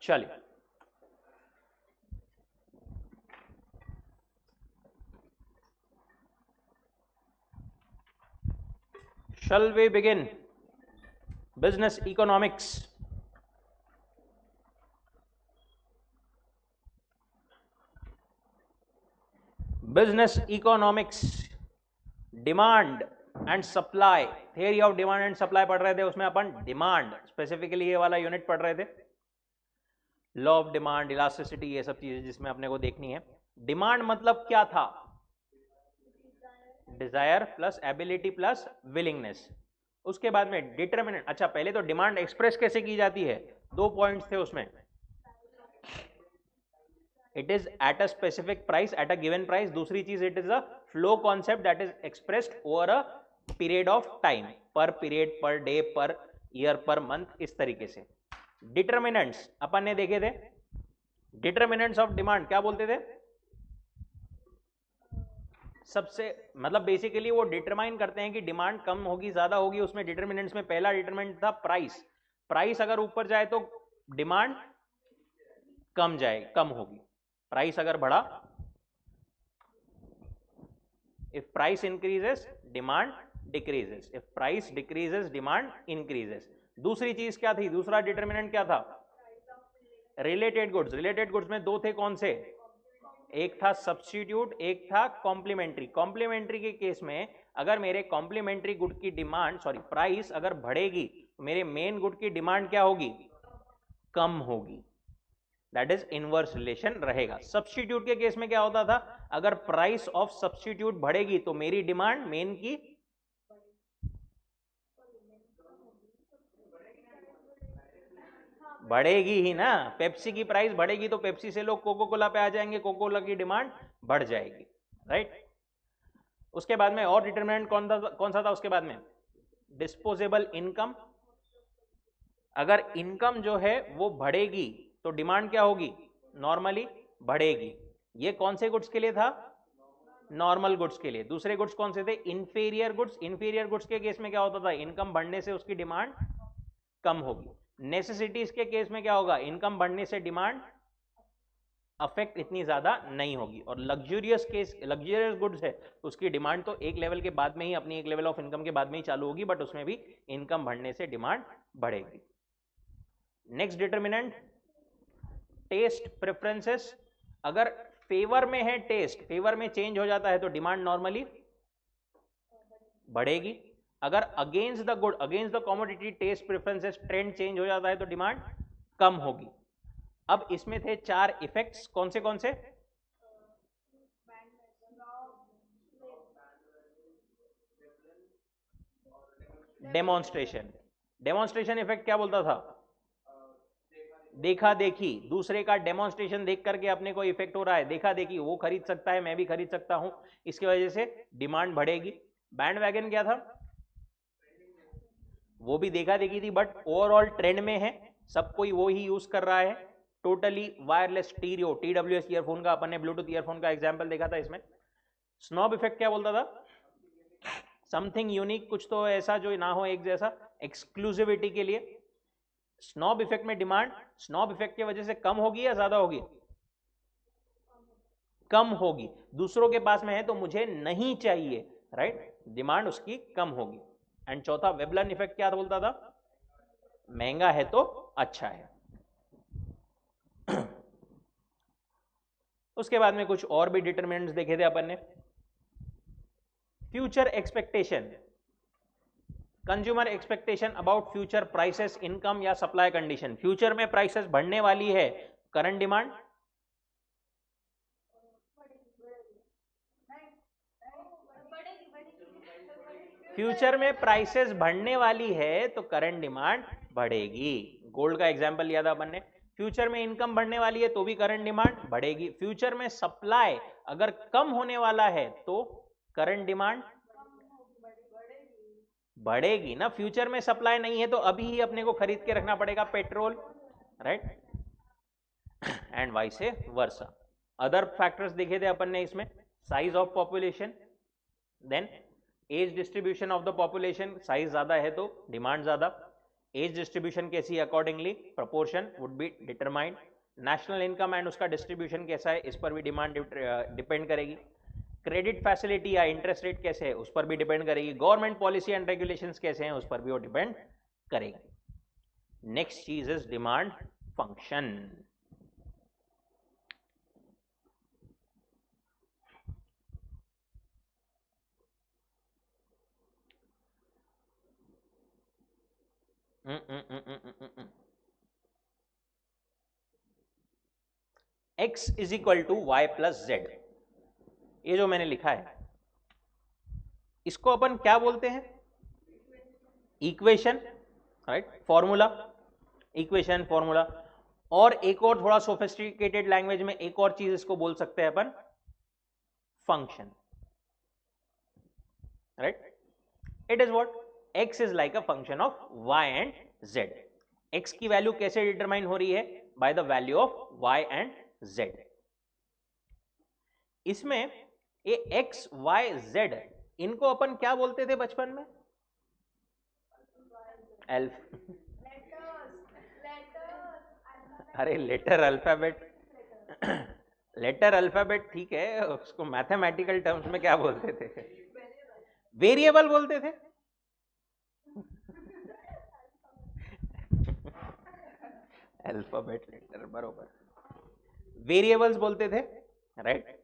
चलिए, shall we begin business economics? Business economics, demand and supply, theory of demand and supply पढ़ रहे थे, उसमें अपन डिमांड स्पेसिफिकली ये वाला यूनिट पढ़ रहे थे, लॉ ऑफ डिमांड, इलास्टिसिटी, ये सब चीजें जिसमें अपने को देखनी है। डिमांड मतलब क्या था? Desire plus ability plus willingness. उसके बाद में डिटरमिनेंट, अच्छा पहले तो डिमांड एक्सप्रेस कैसे की जाती है, दो पॉइंट्स थे उसमें, it is at a specific price, at a given price, दूसरी चीज it is a flow concept that is expressed over a period of time, per period, per day, per year, per month, इस तरीके से। Determinants अपन ने देखे थे, determinants of demand क्या बोलते थे, सबसे मतलब बेसिकली वो डिटरमाइन करते हैं कि डिमांड कम होगी ज्यादा होगी, उसमें डिटरमिनेंट्स में पहला डिटरमिनेंट था प्राइस, प्राइस अगर ऊपर जाए तो डिमांड कम होगी, प्राइस अगर बढ़ा, if price increases demand decreases, if price decreases demand increases. दूसरी चीज क्या थी, दूसरा डिटरमिनेंट क्या था, रिलेटेड गुड्स, रिलेटेड गुड्स में दो थे, कौन से, एक था सब्स्टिट्यूट, एक था कॉम्प्लीमेंट्री। कॉम्प्लीमेंट्री के केस में अगर मेरे कॉम्प्लीमेंट्री गुड की डिमांड, सॉरी प्राइस अगर बढ़ेगी तो मेरे मेन गुड की डिमांड क्या होगी, कम होगी, दैट इज इनवर्स रिलेशन रहेगा। सब्स्टिट्यूट के केस में क्या होता था, अगर प्राइस ऑफ सब्स्टिट्यूट बढ़ेगी तो मेरी डिमांड मेन की बढ़ेगी ही ना, पेप्सी की प्राइस बढ़ेगी तो पेप्सी से लोग कोको कोला पे आ जाएंगे, कोको कोला की डिमांड बढ़ जाएगी, राइट। उसके बाद में और डिटरमिनेंट कौन सा था उसके बाद में, डिस्पोजेबल इनकम, अगर इनकम जो है वो बढ़ेगी तो डिमांड क्या होगी, नॉर्मली बढ़ेगी। ये कौन से गुड्स के लिए था, नॉर्मल गुड्स के लिए। दूसरे गुड्स कौन से थे, इंफीरियर गुड्स, इंफीरियर गुड्स के केस में क्या होता था, इनकम बढ़ने से उसकी डिमांड कम होगी। नेसेसिटीज के केस में क्या होगा, इनकम बढ़ने से डिमांड अफेक्ट इतनी ज्यादा नहीं होगी। और लग्जूरियस केस, लग्जूरियस गुड्स है तो उसकी डिमांड तो एक लेवल के बाद में ही, अपनी एक लेवल ऑफ इनकम के बाद में ही चालू होगी, बट उसमें भी इनकम बढ़ने से डिमांड बढ़ेगी। नेक्स्ट डिटरमिनेंट, टेस्ट प्रेफरेंसेस, अगर फेवर में है टेस्ट, फेवर में चेंज हो जाता है तो डिमांड नॉर्मली बढ़ेगी। अगर against the good, against the commodity taste preferences trend change हो जाता है तो डिमांड कम होगी। अब इसमें थे चार इफेक्ट्स, कौन से, डेमोन्स्ट्रेशन, डेमोन्स्ट्रेशन इफेक्ट क्या बोलता था, देखा देखी, दूसरे का डेमोन्स्ट्रेशन देख करके अपने को इफेक्ट हो रहा है, देखा देखी, वो खरीद सकता है मैं भी खरीद सकता हूं, इसकी वजह से डिमांड बढ़ेगी। बैंड वैगन क्या था, वो भी देखा देखी थी बट ओवरऑल ट्रेंड में है, सब कोई वो ही यूज कर रहा है। Totally wireless stereo, TWS earphone का अपन ने ब्लूटूथ ईयरफोन का एग्जांपल देखा था इसमें। स्नॉब इफेक्ट क्या बोलता था, समथिंग यूनिक, कुछ तो ऐसा जो ना हो एक जैसा, एक्सक्लूसिविटी के लिए। स्नॉब इफेक्ट में डिमांड स्नॉब इफेक्ट की वजह से कम होगी या ज्यादा होगी, कम होगी, दूसरों के पास में है तो मुझे नहीं चाहिए, राइट, डिमांड उसकी कम होगी। एंड चौथा वेबलन इफेक्ट क्या बोलता था, महंगा है तो अच्छा है। उसके बाद में कुछ और भी डिटरमिनेंट्स देखे थे अपन ने। Future expectation, consumer expectation about future prices, income या सप्लाई कंडीशन। फ्यूचर में प्राइसेस बढ़ने वाली है, करंट डिमांड फ्यूचर में प्राइसेस बढ़ने वाली है तो करंट डिमांड बढ़ेगी। गोल्ड का एग्जांपल लिया था अपन ने। फ्यूचर में इनकम बढ़ने वाली है तो भी करंट डिमांड बढ़ेगी। फ्यूचर में सप्लाई अगर कम होने वाला है तो करंट डिमांड बढ़ेगी ना। फ्यूचर में सप्लाई नहीं है तो अभी ही अपने को खरीद के रखना पड़ेगा petrol, right, and vice versa. Other factors देखे थे अपन ने इसमें, size of population, then age distribution of the population, size ज्यादा है तो डिमांड ज्यादा, एज डिस्ट्रीब्यूशन कैसी है, accordingly proportion would be determined. National income and उसका डिस्ट्रीब्यूशन कैसा है, इस पर भी डिमांड डिपेंड करेगी। क्रेडिट फैसिलिटी या इंटरेस्ट रेट कैसे है, उस पर भी डिपेंड करेगी। गवर्नमेंट पॉलिसी एंड रेगुलेशंस कैसे हैं, उस पर भी वो डिपेंड करेगी। नेक्स्ट चीज is demand function. x is equal to y plus z, ये जो मैंने लिखा है इसको अपन क्या बोलते हैं, equation, right, formula, equation, formula. और एक और थोड़ा सोफिस्टिकेटेड लैंग्वेज में एक और चीज इसको बोल सकते हैं अपन, function, right. It is what, x is like a function of y and z। x की वैल्यू कैसे डिटरमाइन हो रही है, by the value of y and z। इसमें ये x, y, z, इनको अपन क्या बोलते थे बचपन में, अरे लेटर अल्फाबेट, लेटर अल्फाबेट ठीक है, उसको मैथमेटिकल टर्म्स में क्या बोलते थे, वेरिएबल बोलते थे। अल्फाबेट, लेटर, बरोबर, वेरिएबल्स बोलते थे, राइट।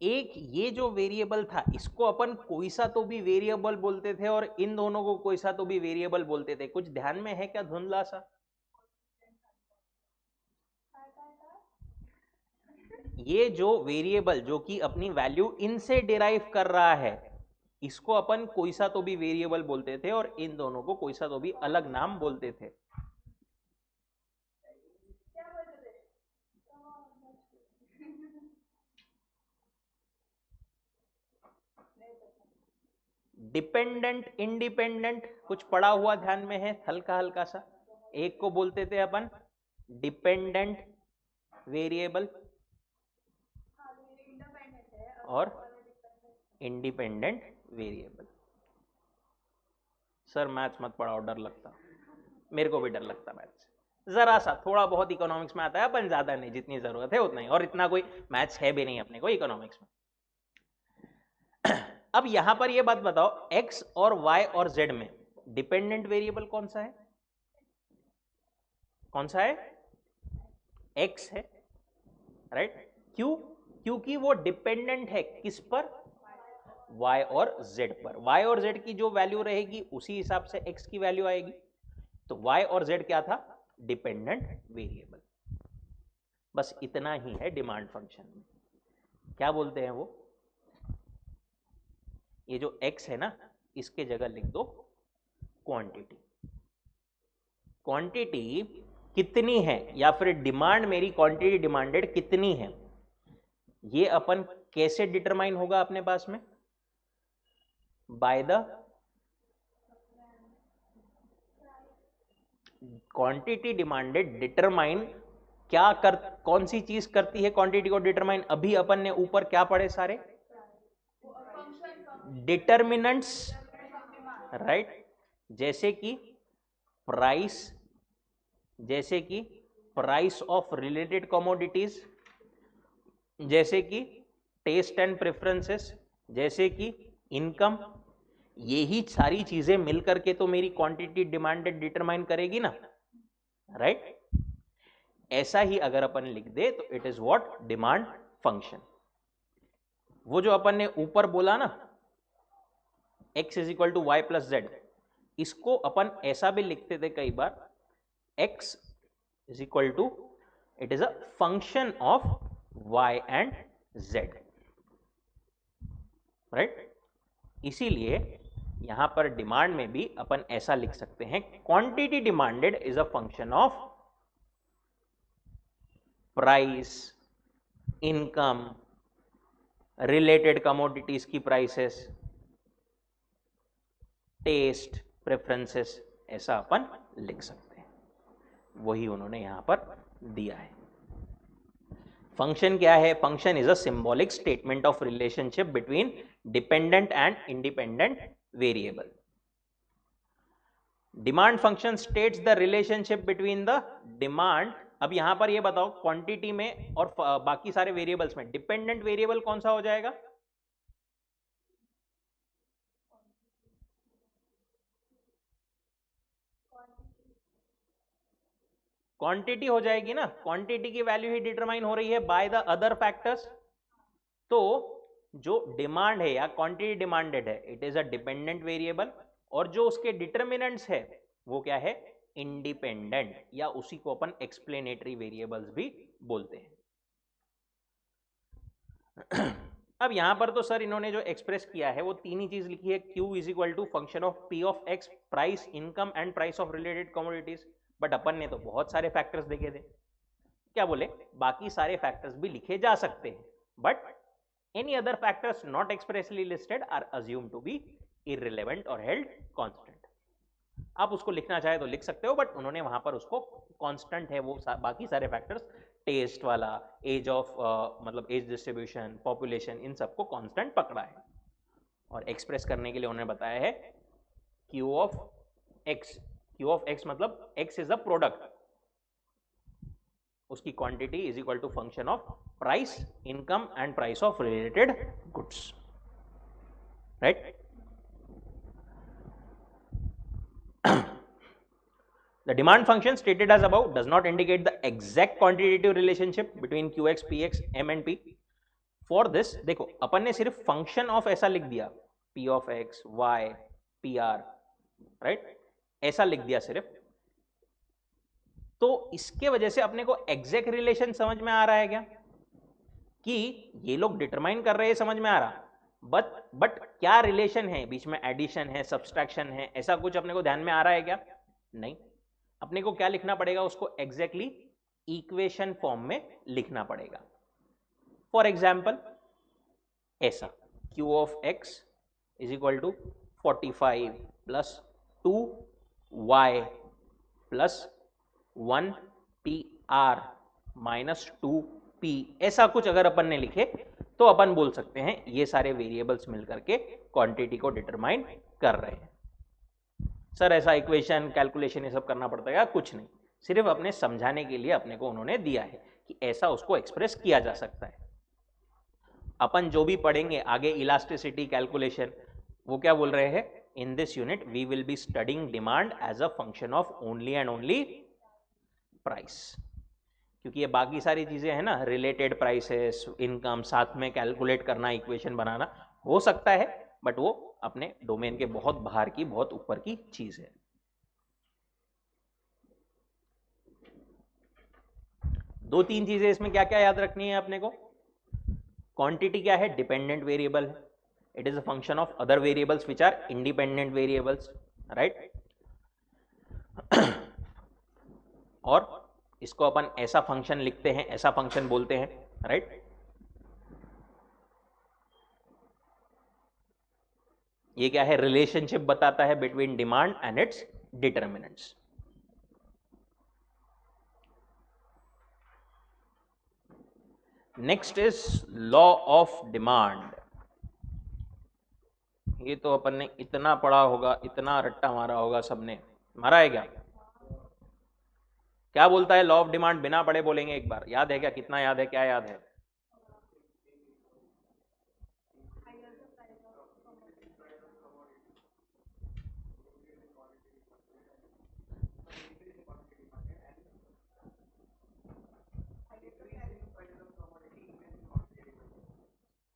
एक ये जो वेरिएबल था इसको अपन कोई सा तो भी वेरिएबल बोलते थे और इन दोनों को कोई सा तो भी वेरिएबल बोलते थे। कुछ ध्यान में है क्या, धुंधला सा? ये जो वेरिएबल जो कि अपनी वैल्यू इनसे डिराइव कर रहा है, इसको अपन कोई सा तो भी वेरिएबल बोलते थे और इन दोनों को कोई सा तो भी अलग नाम बोलते थे। डिपेंडेंट, इंडिपेंडेंट, कुछ पड़ा हुआ ध्यान में है, हल्का हल्का सा। एक को बोलते थे अपन डिपेंडेंट वेरिएबल और इंडिपेंडेंट वेरिएबल। सर मैथ्स मत पढ़ाओ, डर लगता, मेरे को भी डर लगता मैथ्स, जरा सा थोड़ा बहुत इकोनॉमिक्स में आता है, अपन ज्यादा नहीं, जितनी जरूरत है उतना ही, और इतना कोई मैथ्स है भी नहीं अपने को इकोनॉमिक्स में। अब यहां पर ये बात बताओ, x और y और z में डिपेंडेंट वेरिएबल कौन सा है, कौन सा है, x है, राइट। क्यों, क्योंकि वो डिपेंडेंट है किस पर, y और z पर। y और z की जो वैल्यू रहेगी उसी हिसाब से x की वैल्यू आएगी। तो y और z क्या था, डिपेंडेंट वेरिएबल। बस इतना ही है डिमांड फंक्शन में। क्या बोलते हैं वो, ये जो x है ना, इसके जगह लिख दो क्वांटिटी। क्वांटिटी कितनी है, या फिर डिमांड, मेरी क्वांटिटी डिमांडेड कितनी है, ये अपन कैसे डिटरमाइन होगा अपने पास में, by the quantity demanded determine. क्या कर, कौन सी चीज करती है क्वांटिटी को डिटरमाइन, अभी अपन ने ऊपर क्या पढ़े सारे, डिटर्मिनेंट्स, राइट, जैसे कि प्राइस, जैसे कि प्राइस ऑफ रिलेटेड कमोडिटीज, जैसे कि टेस्ट एंड प्रेफरेंसेस, जैसे कि इनकम। यही सारी चीजें मिलकर के तो मेरी क्वांटिटी डिमांडेड डिटरमाइन करेगी ना, राइट। ऐसा ही अगर अपन लिख दे तो it is what, demand function. वो जो अपन ने ऊपर बोला ना, x is equal to y plus z, इसको अपन ऐसा भी लिखते थे कई बार, x is equal to, it is a function of y and z, right. इसीलिए यहां पर डिमांड में भी अपन ऐसा लिख सकते हैं, quantity demanded is a function of price, income, related commodities की प्राइसेस, टेस्ट, प्रेफरेंसेस, ऐसा अपन लिख सकते हैं। वही उन्होंने यहां पर दिया है। फंक्शन क्या है, function is a symbolic statement of relationship between dependent and independent variable. Demand function states the relationship between the demand. अब यहां पर ये बताओ क्वांटिटी में और बाकी सारे वेरिएबल्स में डिपेंडेंट वेरिएबल कौन सा हो जाएगा? क्वांटिटी हो जाएगी ना, क्वांटिटी की वैल्यू ही डिटरमाइन हो रही है बाय द अदर फैक्टर्स। तो जो डिमांड है या क्वांटिटी डिमांडेड है it is a dependent variable, और जो उसके डिटर्मिनेंट्स है वो क्या है? इंडिपेंडेंट, या उसी को अपन एक्सप्लेनेटरी वेरिएबल्स भी बोलते हैं। अब यहां पर तो सर इन्होंने जो एक्सप्रेस किया है वो तीन ही चीज लिखी है, Q is equal to function of P of X, price, income and price of related commodities. But अपन ने तो बहुत सारे फैक्टर्स देखे थे, क्या बोले? बाकी सारे फैक्टर्स भी लिखे जा सकते हैं, but any other factors not expressly listed are assumed to be irrelevant or held constant। आप उसको लिखना चाहे तो लिख सकते हो, बट उन्होंने वहां पर उसको कांस्टेंट है वो बाकी सारे फैक्टर्स, टेस्ट वाला, एज ऑफ मतलब एज डिस्ट्रीब्यूशन, पॉपुलेशन, इन सबको कांस्टेंट पकड़ा है। और एक्सप्रेस करने के लिए उन्होंने बताया है Q of X। Q of X मतलब X इज अ प्रोडक्ट, उसकी quantity is equal to function of price, income and price of related goods, right? The demand function stated as above does not indicate the exact quantitative relationship between Qx, Px, M and P. For this, देखो अपन ने सिर्फ function of ऐसा लिख दिया, P of X, Y, PR, right? ऐसा लिख दिया सिर्फ, तो इसके वजह से अपने को एग्जैक्ट रिलेशन समझ में आ रहा है क्या? कि ये लोग डिटरमाइन कर रहे हैं, समझ में आ रहा, बट क्या रिलेशन है बीच में? एडिशन है, सब्सट्रैक्शन है, ऐसा कुछ अपने को ध्यान में आ रहा है क्या? नहीं। अपने को क्या लिखना पड़ेगा? उसको एग्जैक्टली इक्वेशन फॉर्म में लिखना पड़ेगा। फॉर एग्जाम्पल ऐसा, Q of X is equal to 45 plus 2y plus 1PR minus 2P, ऐसा कुछ अगर अपन ने लिखे तो अपन बोल सकते हैं ये सारे वेरिएबल्स मिलकर के क्वांटिटी को डिटरमाइन कर रहे हैं। सर ऐसा इक्वेशन, कैलकुलेशन ये सब करना पड़ता है? कुछ नहीं, सिर्फ अपने समझाने के लिए अपने को उन्होंने दिया है कि ऐसा उसको एक्सप्रेस किया जा सकता है। अपन जो भी पढ़ेंगे आगे इलास्टिसिटी, कैलकुलेशन, वो क्या बोल रहे हैं? In this unit we will be studying demand as a function of only and only price, क्योंकि ये बाकी सारी चीजें हैं ना, रिलेटेड प्राइसेस, इनकम, साथ में कैलकुलेट करना, इक्वेशन बनाना, हो सकता है, बट वो अपने डोमेन के बहुत बाहर की, बहुत ऊपर की चीज है। दो तीन चीजें इसमें क्या क्या याद रखनी है अपने को? क्वांटिटी क्या है? डिपेंडेंट वेरिएबल है, it is a function of other variables which are independent variables, right? और इसको अपन ऐसा फंक्शन लिखते हैं, ऐसा फंक्शन बोलते हैं, राइट? ये क्या है? रिलेशनशिप बताता है between demand and it's determinants. Next is law of demand. ये तो अपन ने इतना पढ़ा होगा, इतना रट्टा मारा होगा, सबने मारा है क्या? क्या बोलता है लॉ ऑफ डिमांड? बिना पढ़े बोलेंगे एक बार, याद है क्या? कितना याद है? क्या याद है?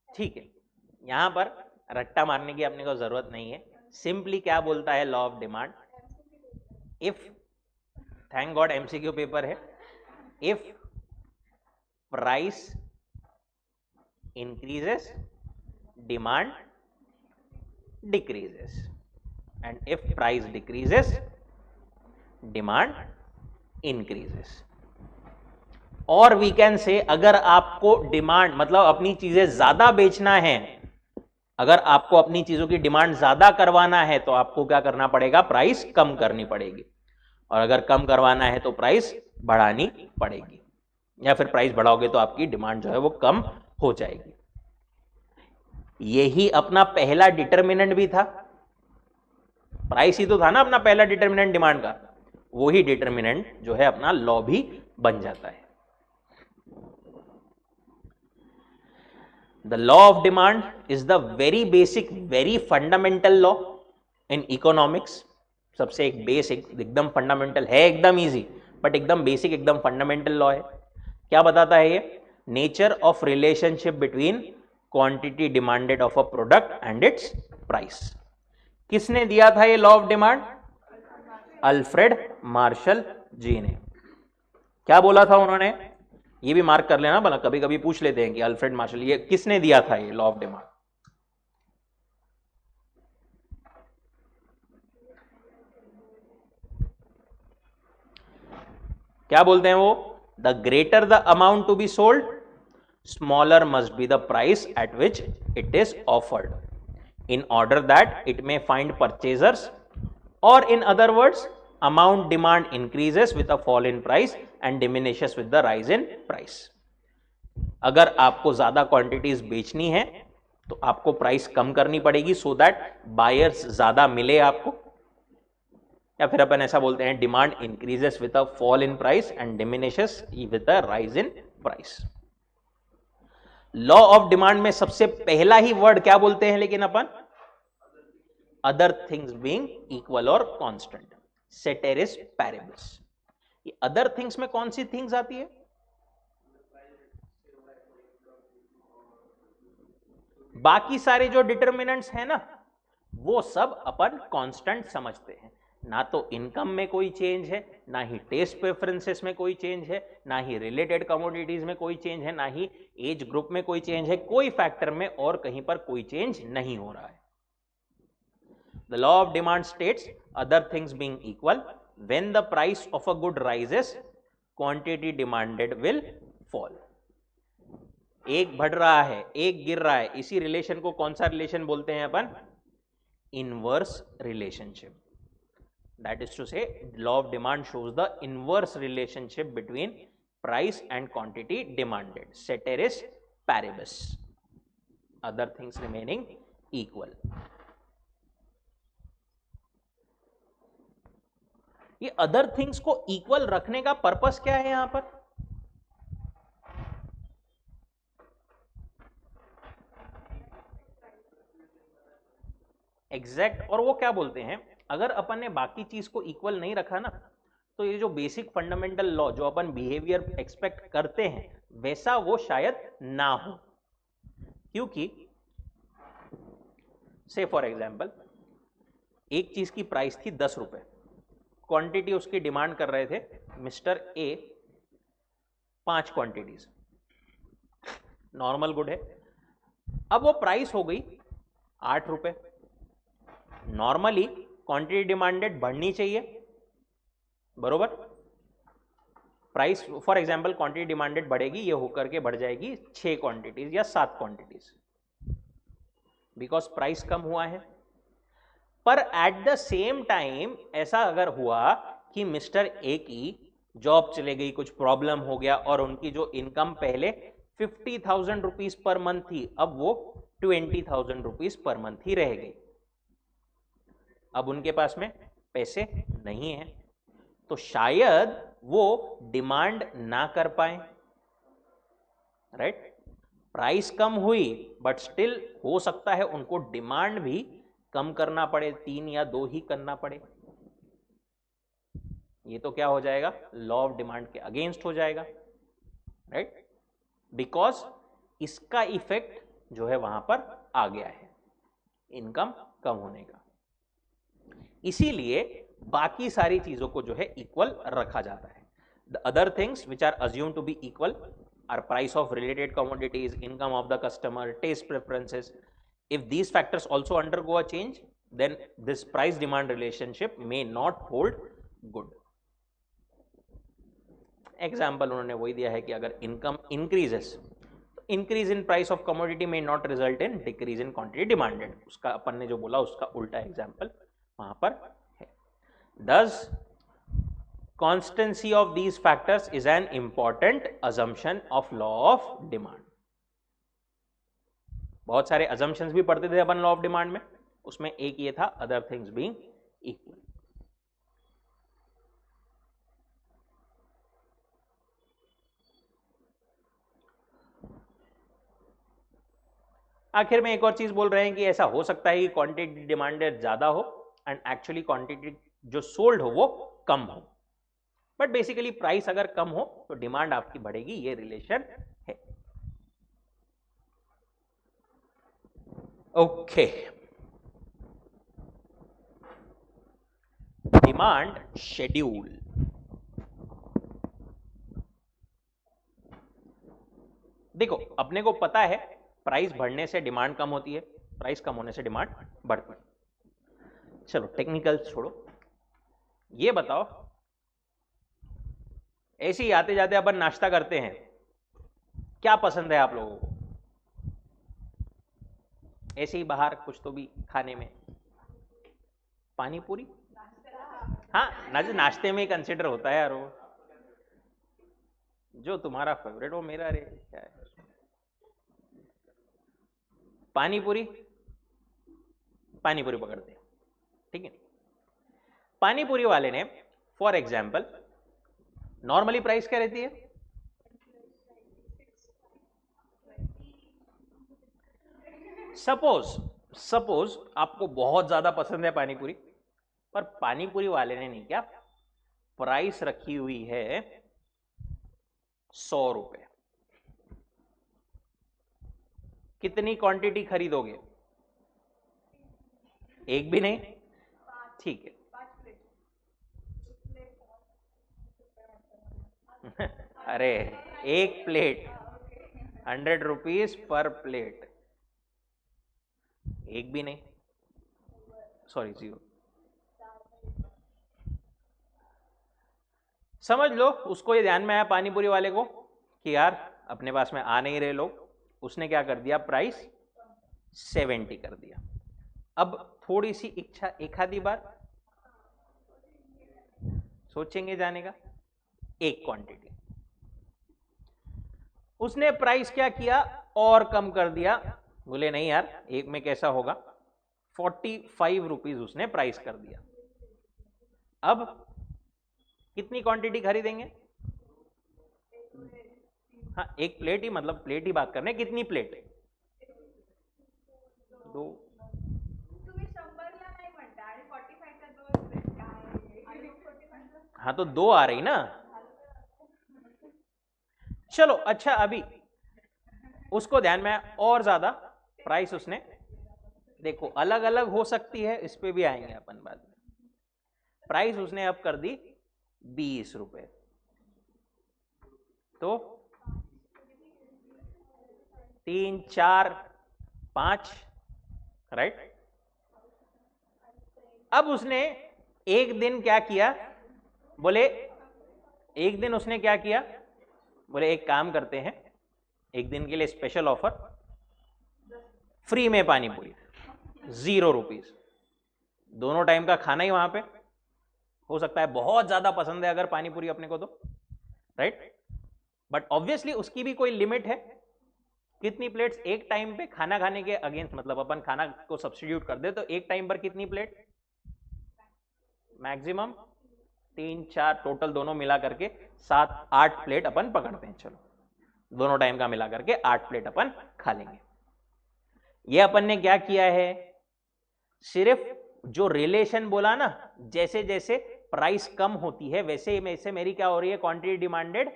ठीक है, यहां पर रट्टा मारने की अपने को जरूरत नहीं है। सिंपली क्या बोलता है law of demand? If, thank God MCQ paper है, if price increases demand decreases, and if price decreases demand increases. और वी कैन से, अगर आपको डिमांड मतलब अपनी चीजें ज्यादा बेचना है, अगर आपको अपनी चीजों की डिमांड ज्यादा करवाना है तो आपको क्या करना पड़ेगा? प्राइस कम करनी पड़ेगी। और अगर कम करवाना है तो प्राइस बढ़ानी पड़ेगी, या फिर प्राइस बढ़ाओगे तो आपकी डिमांड जो है वो कम हो जाएगी। यही अपना पहला डिटर्मिनेंट भी था, प्राइस ही तो था ना अपना पहला डिटर्मिनेंट डिमांड का, वही डिटर्मिनेंट जो है अपना लॉ भी बन जाता है। The law of demand is the very basic, very fundamental law in economics. सबसे एक बेसिक, एकदम फंडामेंटल है, एकदम इजी, बट एकदम बेसिक, एकदम फंडामेंटल लॉ है। क्या बताता है ये? Nature of relationship between quantity demanded of a product and its price. किसने दिया था ये law of demand? Alfred Marshall ji ने। क्या बोला था उन्होंने? ये भी मार्क कर लेना, भला कभी कभी पूछ लेते हैं कि अल्फ्रेड मार्शल, ये किसने दिया था ये लॉ ऑफ डिमांड? क्या बोलते हैं वो? The greater the amount to be sold, smaller must be the price at which it is offered, in order that it may find purchasers, or in other words amount demand increases with a fall in price and diminishes with the rise in price। अगर आपको ज्यादा quantities बेचनी है तो आपको price कम करनी पड़ेगी so that buyers ज्यादा मिले आपको, या फिर अपन ऐसा बोलते हैं demand increases with a fall in price and diminishes with a rise in price. Law of demand में सबसे पहला ही वर्ड क्या बोलते हैं लेकिन अपन? अदर थिंग्स बीइंग इक्वल और कांस्टेंट, सेटेरिस पैरेबिस। ये अदर थिंग्स में कौन सी थिंग्स आती है? बाकी सारे जो डिटर्मिनेंट्स हैं ना, वो सब अपन कांस्टेंट समझते हैं। ना तो इनकम में कोई चेंज है, ना ही टेस्ट प्रेफरेंसेस में कोई चेंज है, ना ही रिलेटेड कमोडिटीज में कोई चेंज है, ना ही एज ग्रुप में कोई चेंज है, कोई फैक्टर में और कहीं पर कोई चेंज नहीं हो रहा है। The law of demand states, other things being equal, when the price of a good rises, quantity demanded will fall। एक बढ़ रहा है, एक गिर रहा है, इसी रिलेशन को कौन सा रिलेशन बोलते हैं अपन? Inverse relationship. That is to say, law of demand shows the inverse relationship between price and quantity demanded, ceteris paribus, other things remaining equal। ये अदर थिंग्स को इक्वल रखने का पर्पस क्या है यहां पर? एग्जैक्ट। और वो क्या बोलते हैं, अगर अपन ने बाकी चीज को इक्वल नहीं रखा ना, तो ये जो बेसिक फंडामेंटल लॉ जो अपन बिहेवियर एक्सपेक्ट करते हैं वैसा वो शायद ना हो। क्योंकि से फॉर एग्जाम्पल एक चीज की प्राइस थी 10 रुपए, क्वांटिटी उसकी डिमांड कर रहे थे mister A 5 quantities, normal good है। अब वो प्राइस हो गई 8 रुपए। नॉर्मली क्वांटिटी डिमांडेड बढ़नी चाहिए, बरोबर? Price for example quantity demanded बढ़ेगी, ये होकर के बढ़ जाएगी 6 क्वांटिटीज या 7 क्वांटिटीज, बिकॉज प्राइस कम हुआ है। पर एट द सेम टाइम ऐसा अगर हुआ कि मिस्टर ए की जॉब चले गई, कुछ प्रॉब्लम हो गया और उनकी जो इनकम पहले 50,000 रुपीज पर मंथ थी, अब वो 20,000 रुपीज पर मंथ ही रह गई। अब उनके पास में पैसे नहीं है, तो शायद वो डिमांड ना कर पाए, राइट? प्राइस कम हुई बट स्टिल हो सकता है उनको डिमांड भी कम करना पड़े, 3 या 2 ही करना पड़े। ये तो क्या हो जाएगा? लॉ ऑफ डिमांड के अगेंस्ट हो जाएगा, राइट? बिकॉज इसका इफेक्ट जो है वहां पर आ गया है, इनकम कम होने का। इसीलिए बाकी सारी चीजों को जो है इक्वल रखा जाता है। The other things which are assume to be equal are price of related commodities, income of the customer, taste preferences. If these factors also undergo a change, then this price demand relationship may not hold good। Example उन्होंने वही दिया है कि अगर income increases, increase in price of commodity may not result in decrease in quantity demanded। उसका अपन ने जो बोला उसका उल्टा एग्जाम्पल वहां पर है। Thus, constancy of these factors is an important assumption of law of demand। बहुत सारे assumptions भी पढ़ते थे अपन लॉ ऑफ डिमांड में, उसमें एक ये था अदर थिंग्स बीइंग इक्वल। आखिर में एक और चीज बोल रहे हैं कि ऐसा हो सकता है कि क्वांटिटी डिमांडेड ज्यादा हो एंड एक्चुअली क्वांटिटी जो सोल्ड हो वो कम हो, बट बेसिकली प्राइस अगर कम हो तो डिमांड आपकी बढ़ेगी, ये रिलेशन है। Okay, demand schedule. देखो अपने को पता है प्राइस बढ़ने से डिमांड कम होती है, प्राइस कम होने से डिमांड बढ़ती है। चलो टेक्निकल छोड़ो, ये बताओ ऐसे ही आते जाते अपन नाश्ता करते हैं, क्या पसंद है आप लोगों को? ऐसे ही बाहर कुछ तो भी खाने में, पानी पूरी, हाँ नाश्ते में कंसिडर होता है यार वो, जो तुम्हारा फेवरेट वो मेरा रे, क्या है? पानी पूरी, पानी पूरी पकड़ते हैं, ठीक है। पानी पूरी वाले ने फॉर एग्जाम्पल नॉर्मली प्राइस क्या रहती है? सपोज आपको बहुत ज्यादा पसंद है पानी पूरी, पर पानी पूरी वाले ने नहीं क्या प्राइस रखी हुई है 100 रुपए। कितनी क्वांटिटी खरीदोगे? एक भी नहीं, ठीक है। अरे एक प्लेट 100 रुपीज पर प्लेट, एक भी नहीं, सॉरी 0। समझ लो उसको ये ध्यान में आया पानी पूरी वाले को कि यार अपने पास में आ नहीं रहे लोग, उसने क्या कर दिया प्राइस 70 कर दिया। अब थोड़ी सी इच्छा एक आधी बार सोचेंगे जाने का, एक क्वांटिटी उसने प्राइस क्या किया और कम कर दिया, बोले नहीं यार एक में कैसा होगा, 45 रुपीज उसने प्राइस कर दिया। अब कितनी क्वांटिटी खरीदेंगे? हाँ एक प्लेट ही, मतलब प्लेट ही बात करने, कितनी प्लेट? 2। हाँ तो 2 आ रही ना, चलो अच्छा अभी उसको ध्यान में और ज्यादा प्राइस उसने, देखो अलग अलग हो सकती है, इस पे भी आएंगे अपन बाद में। प्राइस उसने अब कर दी 20 रुपए, तो 3 4 5, राइट। अब उसने एक दिन क्या किया, बोले एक दिन उसने क्या किया, बोले एक काम करते हैं, एक दिन के लिए स्पेशल ऑफर, फ्री में पानी पूरी 0 रुपीज, दोनों टाइम का खाना ही वहां पे हो सकता है, बहुत ज्यादा पसंद है अगर पानी पूरी अपने को तो, राइट। बट ऑब्वियसली उसकी भी कोई लिमिट है, कितनी प्लेट्स एक टाइम पे खाना खाने के अगेंस्ट, मतलब अपन खाना को सब्स्टिट्यूट कर दे तो एक टाइम पर कितनी प्लेट? मैक्सिमम 3 4, टोटल दोनों मिला करके 7 8 प्लेट अपन पकड़ते हैं, चलो दोनों टाइम का मिला करके 8 प्लेट अपन खा लेंगे। ये अपन ने क्या किया है, सिर्फ जो रिलेशन बोला ना, जैसे जैसे प्राइस कम होती है वैसे वैसे मेरी क्या हो रही है, क्वांटिटी डिमांडेड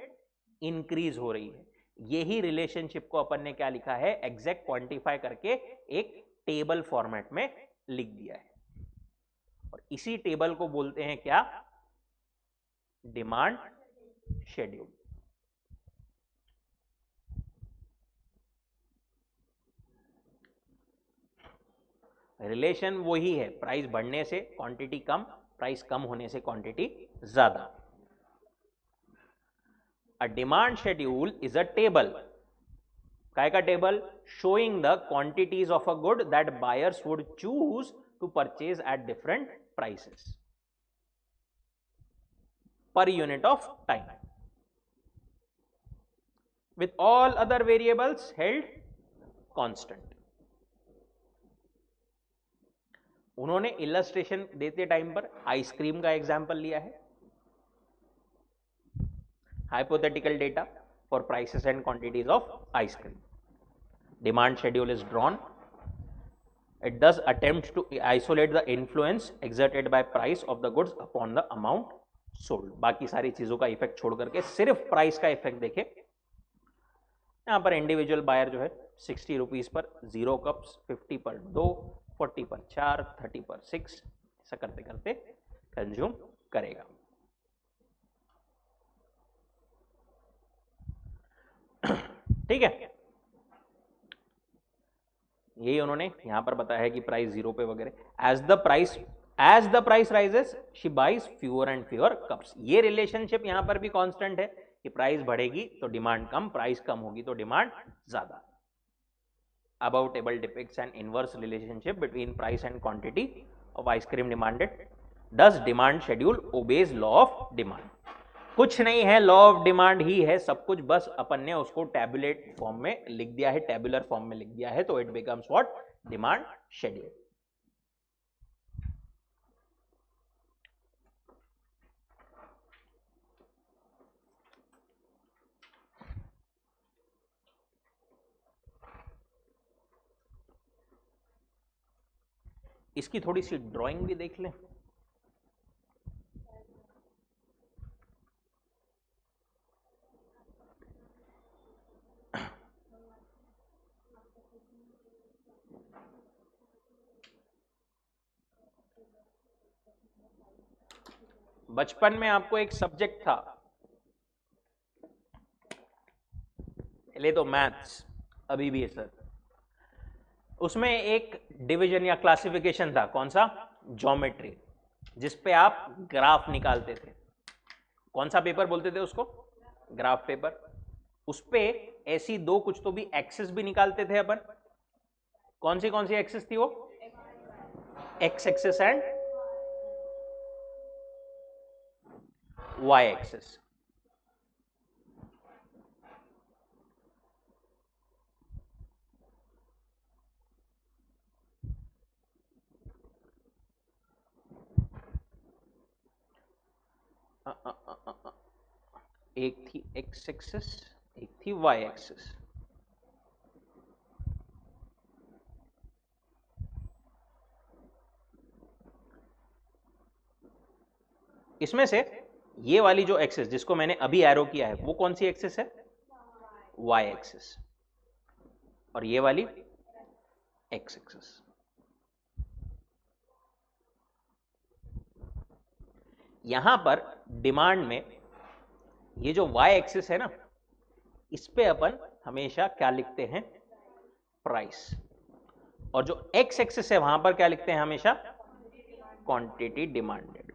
इंक्रीज हो रही है। यही रिलेशनशिप को अपन ने क्या लिखा है, एग्जैक्ट क्वांटिफाई करके एक टेबल फॉर्मेट में लिख दिया है, और इसी टेबल को बोलते हैं क्या, डिमांड शेड्यूल। रिलेशन वही है, प्राइस बढ़ने से क्वांटिटी कम, प्राइस कम होने से क्वांटिटी ज्यादा। A demand schedule is a table, काय का table, showing the quantities of a good that buyers would choose to purchase at different prices per unit of time, with all other variables held constant. उन्होंने illustration देते time पर ice cream का example लिया है, hypothetical data for prices and quantities of ice cream. Demand schedule is drawn. It does attempt to isolate the influence exerted by price of the goods upon the amount sold. बाकी सारी चीजों का effect छोड़ करके सिर्फ price का effect देखे। यहाँ पर इंडिविजुअल बायर जो है 60 रुपीज पर 0 कप्स, 50 पर 2, 40 पर 4, 30 पर 6, ऐसा करते करते कंज्यूम करेगा। ठीक है, यही उन्होंने यहां पर बताया है कि प्राइस 0 पे वगैरह। As the price rises she buys fewer and fewer cups. ये रिलेशनशिप यहां पर भी कांस्टेंट है कि प्राइस बढ़ेगी तो डिमांड कम, प्राइस कम होगी तो डिमांड ज्यादा। About table depicts N inverse relationship between price and quantity of ice cream demanded. Does demand schedule obeys law of demand? कुछ नहीं है, लॉ ऑफ डिमांड ही है सब कुछ, बस अपन ने उसको टैबुलेट फॉर्म में लिख दिया है, टेबुलर फॉर्म में लिख दिया है, तो it becomes what? Demand schedule. इसकी थोड़ी सी ड्राइंग भी देख लें। बचपन में आपको एक सब्जेक्ट था, पहले तो मैथ्स, अभी भी है सर, उसमें एक डिवीजन या क्लासिफिकेशन था, कौन सा? ज्योमेट्री, जिसपे आप ग्राफ निकालते थे। कौन सा पेपर बोलते थे उसको? Graph paper. उस पे ऐसी दो कुछ तो भी एक्सिस भी निकालते थे अपन। कौन सी एक्सिस थी वो? X axis and Y axis. एक थी एक्स एक्सिस, एक थी वाई एक्सिस। इसमें से ये वाली जो एक्सिस जिसको मैंने अभी एरो किया है वो कौन सी एक्सिस है? Y axis. और ये वाली एक्स एक्सिस। यहां पर डिमांड में ये जो वाई एक्सिस है ना, इस पे अपन हमेशा क्या लिखते हैं? प्राइस। और जो एक्स एक्सिस है वहां पर क्या लिखते हैं हमेशा? Quantity demanded.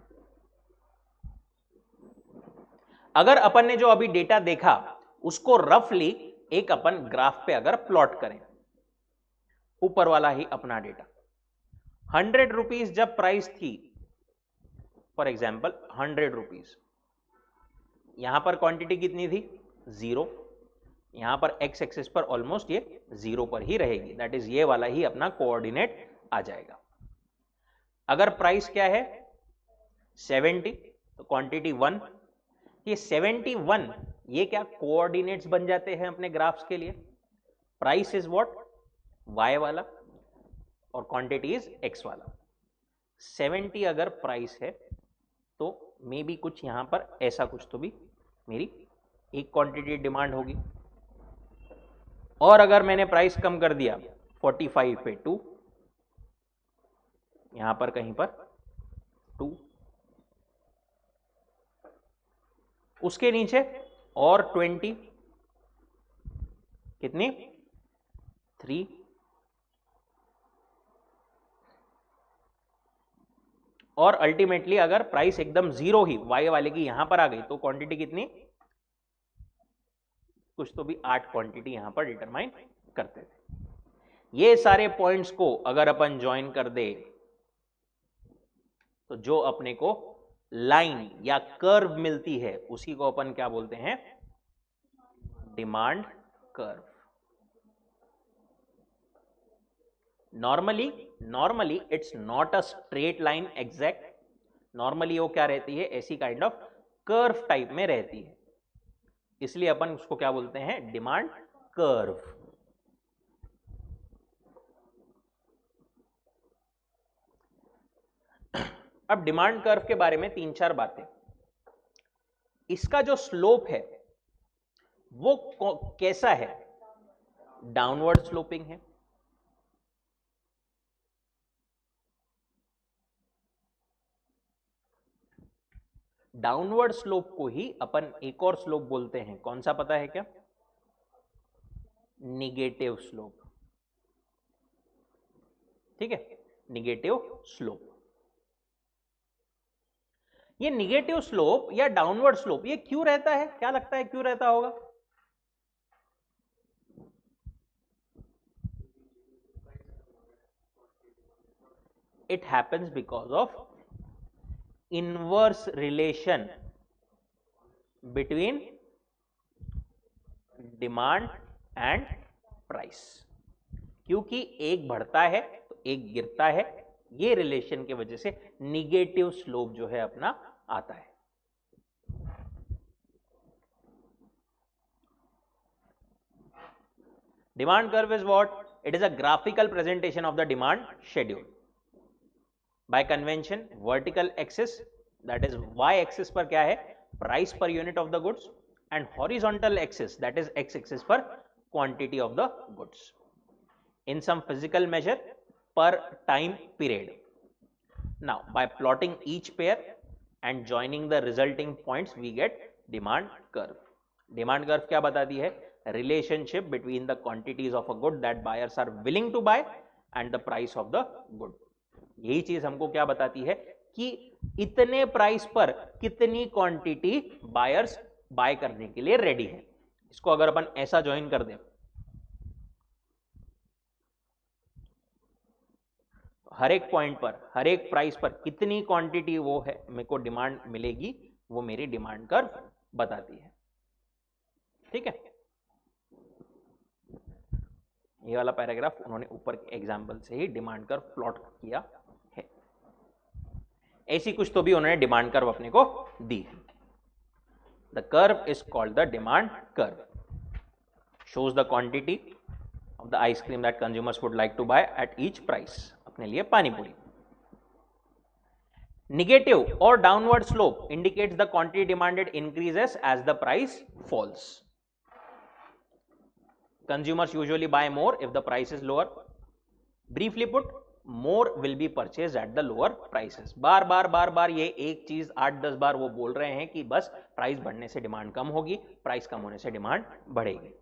अगर अपन ने जो अभी डेटा देखा उसको रफली एक अपन ग्राफ पे अगर प्लॉट करें, ऊपर वाला ही अपना डेटा, 100 रुपीज जब प्राइस थी, फॉर एग्जाम्पल 100 रुपीज, यहां पर क्वांटिटी कितनी थी? 0। यहां पर एक्स एक्सिस पर ऑलमोस्ट ये 0 पर ही रहेगी, दैट इज ये वाला ही अपना कोऑर्डिनेट आ जाएगा। अगर प्राइस क्या है? 70, तो क्वांटिटी 1। ये 71 ये क्या कोऑर्डिनेट्स बन जाते हैं अपने ग्राफ्स के लिए? Price is what? वाई वाला, और क्वांटिटी इज एक्स वाला। 70 अगर प्राइस है तो मे बी कुछ यहां पर ऐसा कुछ तो भी मेरी एक क्वांटिटी डिमांड होगी। और अगर मैंने प्राइस कम कर दिया 45 पे 2, यहां पर कहीं पर 2, उसके नीचे और 20, कितनी? 3, और अल्टीमेटली अगर प्राइस एकदम 0 ही वाई वाले की यहां पर आ गई तो क्वांटिटी कितनी? कुछ तो भी 8 क्वांटिटी यहां पर डिटरमाइन करते थे। ये सारे पॉइंट्स को अगर अपन ज्वाइन कर दे तो जो अपने को लाइन या कर्व मिलती है उसी को अपन क्या बोलते हैं? Demand curve. Normally it's not a straight line exact, normally वो क्या रहती है, ऐसी काइंड ऑफ कर्व टाइप में रहती है, इसलिए अपन उसको क्या बोलते हैं, डिमांड कर्व। अब डिमांड कर्व के बारे में 3-4 बातें। इसका जो स्लोप है वो कैसा है, डाउनवर्ड स्लोपिंग है। डाउनवर्ड स्लोप को ही अपन एक और स्लोप बोलते हैं, कौन सा पता है क्या, निगेटिव स्लोप। ठीक है, निगेटिव स्लोप। ये निगेटिव स्लोप या डाउनवर्ड स्लोप ये क्यों रहता है, क्या लगता है क्यों रहता होगा? It happens because of inverse relation between demand and price। क्योंकि एक बढ़ता है तो एक गिरता है, ये रिलेशन की वजह से निगेटिव स्लोप जो है अपना आता है। Demand curve is what, it is a graphical presentation of the demand schedule. By convention, vertical axis that is y axis पर क्या है, price per unit of the goods, and horizontal axis that is x axis पर quantity of the goods in some physical measure per time period. Now by plotting each pair and joining the resulting points we get demand curve. Demand curve क्या बताती है, relationship between the quantities of a good that buyers are willing to buy and the price of the good। यही चीज हमको क्या बताती है कि इतने प्राइस पर कितनी क्वांटिटी बायर्स बाय करने के लिए रेडी है। इसको अगर अपन ऐसा ज्वाइन कर दें, हर एक पॉइंट पर, हर एक प्राइस पर कितनी क्वांटिटी वो है मेरे को डिमांड मिलेगी, वो मेरी डिमांड कर्व बताती है। ठीक है, ये वाला पैराग्राफ उन्होंने ऊपर के एग्जाम्पल से ही डिमांड कर्व प्लॉट किया है। ऐसी कुछ तो भी उन्होंने डिमांड कर्व अपने को दी है। The curve is called the demand curve, shows the quantity of the ice cream that consumers would like to buy at each price, अपने लिए पानी पूरी। Negative or downward slope indicates the quantity demanded increases as the price falls. Consumers usually buy more if the price is lower. Briefly put, more will be purchased at the lower prices. बार बार ये एक चीज 8-10 बार वो बोल रहे हैं कि बस price बढ़ने से डिमांड कम होगी, प्राइस कम होने से डिमांड बढ़ेगी।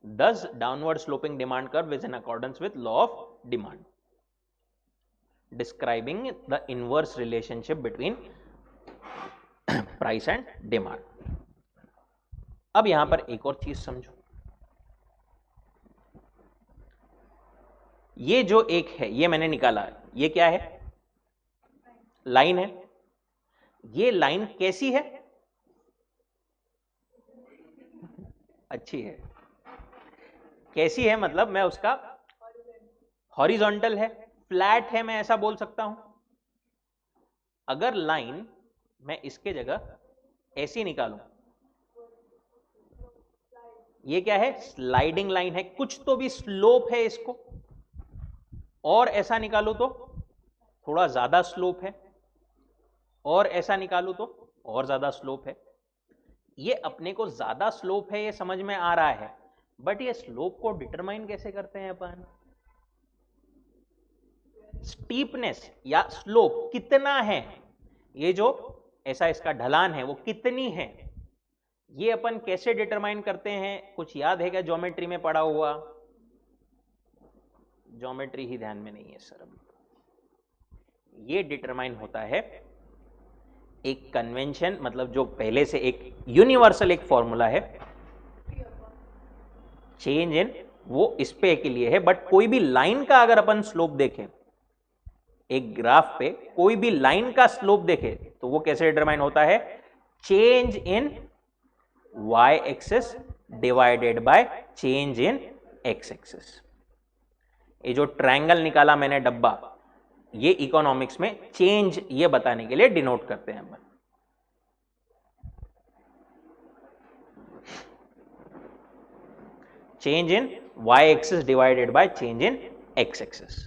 Thus, downward sloping demand curve is in accordance with law of demand, describing the inverse relationship between price and demand। अब यहां पर एक और चीज समझो, ये जो एक है ये मैंने निकाला, ये क्या है, लाइन है। ये लाइन कैसी है, अच्छी है। कैसी है मतलब मैं उसका हॉरिजॉन्टल है, फ्लैट है, मैं ऐसा बोल सकता हूं। अगर लाइन मैं इसके जगह ऐसी निकालूं, ये क्या है, स्लाइडिंग लाइन है, कुछ तो भी स्लोप है इसको, और ऐसा निकालूं तो थोड़ा ज्यादा स्लोप है, और ऐसा निकालूं तो और ज्यादा स्लोप है। ये अपने को ज्यादा स्लोप है ये समझ में आ रहा है, बट ये स्लोप को डिटरमाइन कैसे करते हैं अपन, स्टीपनेस या स्लोप कितना है, ये जो ऐसा इसका ढलान है वो कितनी है, ये अपन कैसे डिटरमाइन करते हैं, कुछ याद है क्या ज्योमेट्री में पढ़ा हुआ? ज्योमेट्री ही ध्यान में नहीं है सर अभी। ये डिटरमाइन होता है एक कन्वेंशन, मतलब जो पहले से एक यूनिवर्सल एक फॉर्मूला है, चेंज इन, वो इस पे के लिए है, बट कोई भी लाइन का अगर अपन स्लोप देखें, एक ग्राफ पे कोई भी लाइन का स्लोप देखे तो वो कैसे डिटरमाइन होता है, change in y axis divided by change in x axis. ये जो ट्रायंगल निकाला मैंने डब्बा, ये इकोनॉमिक्स में चेंज ये बताने के लिए डिनोट करते हैं अपन। Change in y axis divided by change in x axis.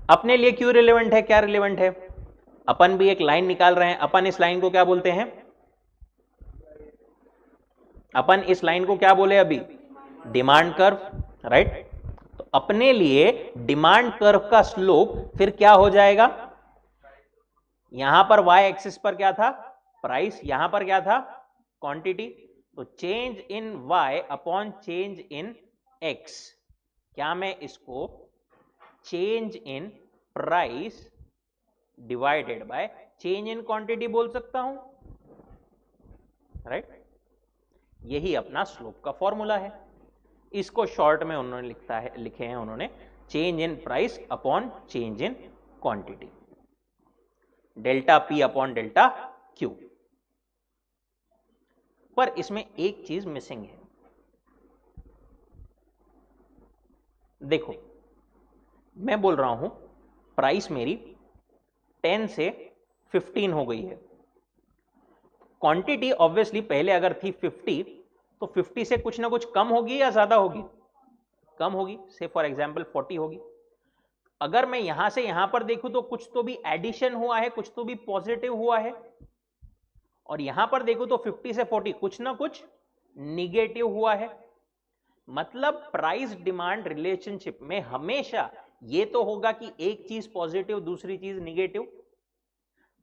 अपने लिए क्यों रिलेवेंट है, क्या रिलेवेंट है? अपन भी एक लाइन निकाल रहे हैं, अपन इस लाइन को क्या बोलते हैं? अपन इस लाइन को क्या बोले अभी? Demand curve, right? तो अपने लिए डिमांड कर्व का स्लोप फिर क्या हो जाएगा? यहां पर y एक्सिस पर क्या था? प्राइस, यहां पर क्या था? क्वांटिटी। तो change in y upon change in x, क्या मैं इसको change in price divided by change in quantity बोल सकता हूं, राइट? यही अपना स्लोप का फॉर्मूला है। इसको शॉर्ट में उन्होंने लिखे हैं उन्होंने change in price upon change in quantity, delta P upon delta Q. पर इसमें एक चीज मिसिंग है। देखो, मैं बोल रहा हूं प्राइस मेरी 10 से 15 हो गई है। क्वांटिटी ऑब्वियसली पहले अगर थी 50, तो 50 से कुछ ना कुछ कम होगी या ज्यादा होगी? कम होगी। से फॉर एग्जांपल 40 होगी। अगर मैं यहां से यहां पर देखूं तो कुछ तो भी एडिशन हुआ है, कुछ तो भी पॉजिटिव हुआ है। और यहां पर देखूं तो 50 से 40 कुछ ना कुछ निगेटिव हुआ है। मतलब प्राइस डिमांड रिलेशनशिप में हमेशा ये तो होगा कि एक चीज पॉजिटिव, दूसरी चीज निगेटिव।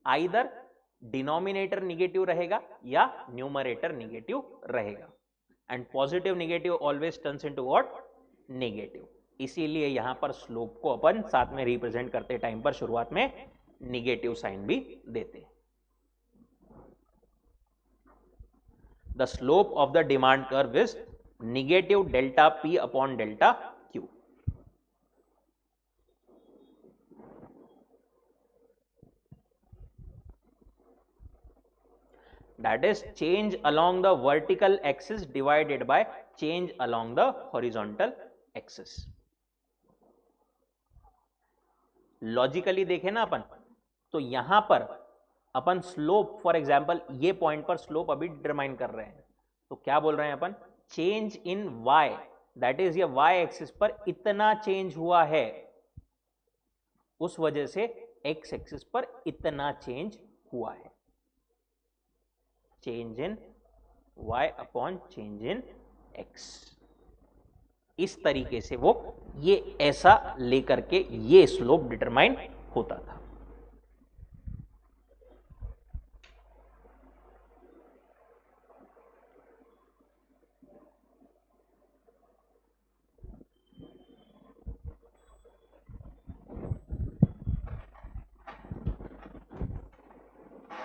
आइदर डिनोमिनेटर निगेटिव रहेगा या न्यूमरेटर निगेटिव रहेगा। And positive negative always turns into what? Negative. इसीलिए यहां पर स्लोप को अपन साथ में रिप्रेजेंट करते टाइम पर शुरुआत में निगेटिव साइन भी देते। The slope of the demand curve is negative delta P upon delta Q. That is change along the vertical axis divided by change along the horizontal axis. Logically देखें ना अपन, तो यहां पर अपन स्लोप, फॉर एग्जांपल ये point पर slope अभी डिटरमाइन कर रहे हैं, तो क्या बोल रहे हैं अपन? Change in y, that is ये y एक्सिस पर इतना चेंज हुआ है, उस वजह से x एक्सिस पर इतना चेंज हुआ है। Change in y upon change in x। इस तरीके से वो ये ऐसा लेकर के ये स्लोप डिटरमाइन होता था।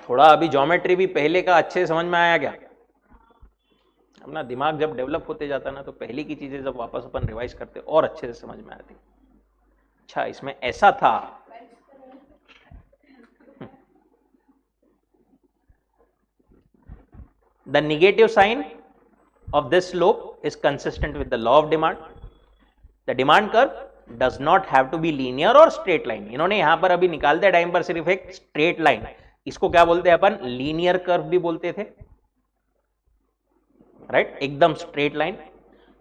थोड़ा अभी ज्योमेट्री भी पहले का अच्छे से समझ में आया क्या? अपना दिमाग जब डेवलप होते जाता है ना, तो पहले की चीजें जब वापस अपन रिवाइज करते और अच्छे से समझ में आती। अच्छा, इसमें ऐसा था। The negative sign of this slope is consistent with the law of demand. The demand curve does not have to be linear or straight line. इन्होंने यहां पर अभी निकालते टाइम पर सिर्फ एक स्ट्रेट लाइन, इसको क्या बोलते हैं अपन? लीनियर कर्व भी बोलते थे, राइट? एकदम स्ट्रेट लाइन।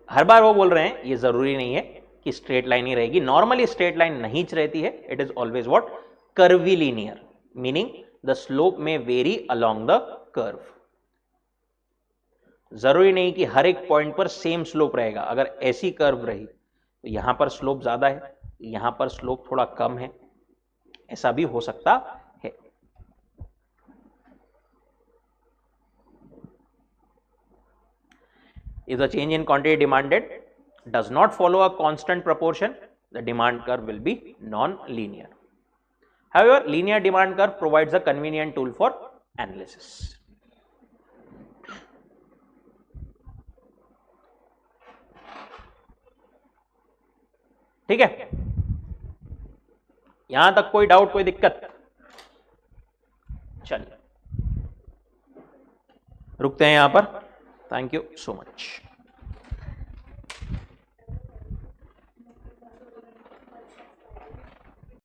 हर बार वो बोल रहे हैं ये जरूरी नहीं है कि स्ट्रेट लाइन ही रहेगी। नॉर्मली स्ट्रेट लाइन नहीं रहती है, it is always what? Curvy linear, meaning the slope में वेरी अलोंग द कर्व। जरूरी नहीं कि हर एक पॉइंट पर सेम स्लोप रहेगा। अगर ऐसी कर्व रही तो यहां पर स्लोप ज्यादा है, यहां पर स्लोप थोड़ा कम है, ऐसा भी हो सकता है। If the change in quantity demanded does not follow a constant proportion, the demand curve will be non-linear. However, linear demand curve provides a convenient tool for analysis. ठीक है, यहां तक कोई डाउट, कोई दिक्कत? चलिए रुकते हैं यहां पर। Thank you so much.